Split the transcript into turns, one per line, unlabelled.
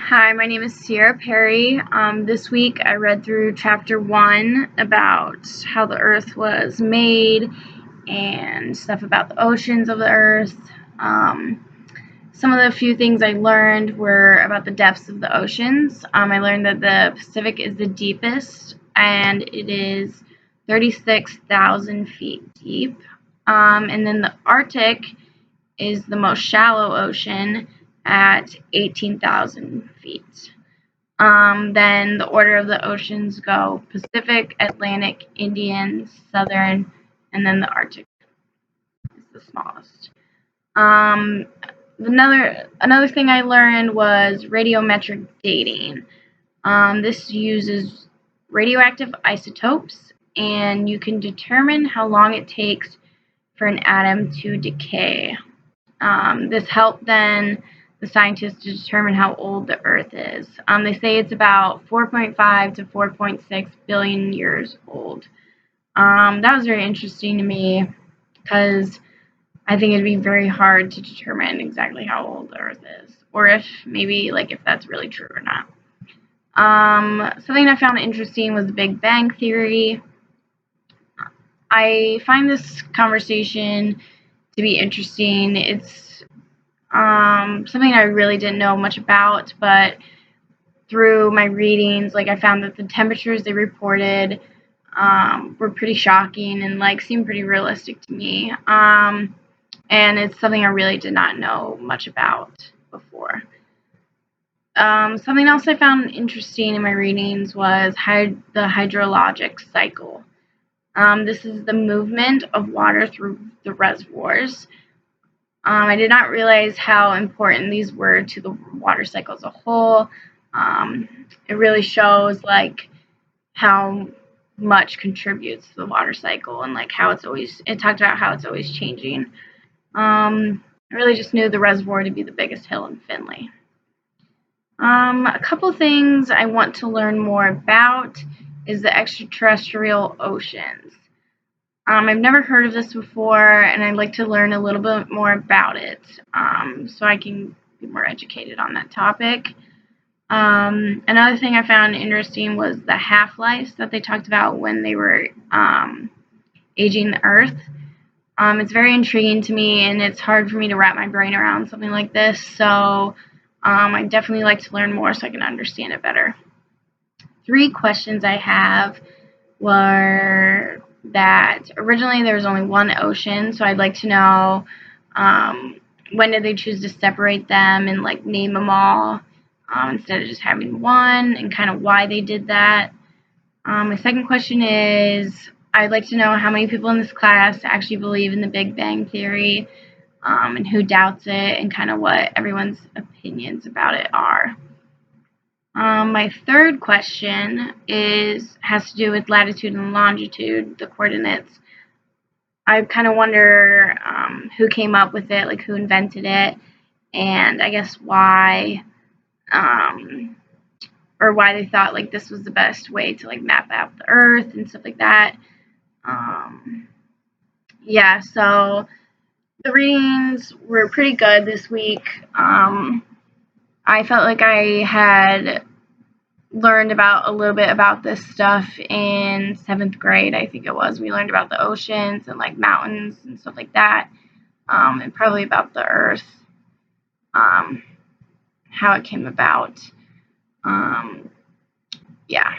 Hi, my name is Sierra Perry. This week I read through chapter 1 about how the earth was made and stuff about the oceans of the earth. Some of the few things I learned were about the depths of the oceans. I learned that the Pacific is the deepest and it is 36,000 feet deep. And then the Arctic is the most shallow ocean at 18,000 feet. Then the order of the oceans go Pacific, Atlantic, Indian, Southern, and then the Arctic is the smallest. Another thing I learned was radiometric dating. This uses radioactive isotopes, and you can determine how long it takes for an atom to decay. This helped then the scientists to determine how old the Earth is. They say it's about 4.5 to 4.6 billion years old. That was very interesting to me because I think it'd be very hard to determine exactly how old the Earth is, or if that's really true or not. Something I found interesting was the Big Bang Theory. I find this conversation to be interesting. It's something I really didn't know much about, but through my readings, I found that the temperatures they reported were pretty shocking and seemed pretty realistic to me. And it's something I really did not know much about before. Something else I found interesting in my readings was the hydrologic cycle. This is the movement of water through the reservoirs. I did not realize how important these were to the water cycle as a whole. It really shows how much contributes to the water cycle and it talked about how it's always changing. I really just knew the reservoir to be the biggest hill in Finley. A couple things I want to learn more about is the extraterrestrial oceans. I've never heard of this before, and I'd like to learn a little bit more about it so I can be more educated on that topic. Another thing I found interesting was the half-lives that they talked about when they were aging the Earth. It's very intriguing to me, and it's hard for me to wrap my brain around something like this, so I'd definitely like to learn more so I can understand it better. 3 questions I have were that originally there was only one ocean, so I'd like to know when did they choose to separate them and name them all instead of just having one, and kind of why they did that. My second question is I'd like to know how many people in this class actually believe in the Big Bang Theory and who doubts it, and kind of what everyone's opinions about it are. My third question has to do with latitude and longitude, the coordinates. I kind of wonder who came up with it, who invented it, and I guess why, or why they thought this was the best way to map out the Earth and stuff like that. Yeah, so the readings were pretty good this week. I felt like I had learned a little bit about this stuff in 7th grade, I think it was. We learned about the oceans and mountains and stuff like that, and probably about the Earth, how it came about. Yeah.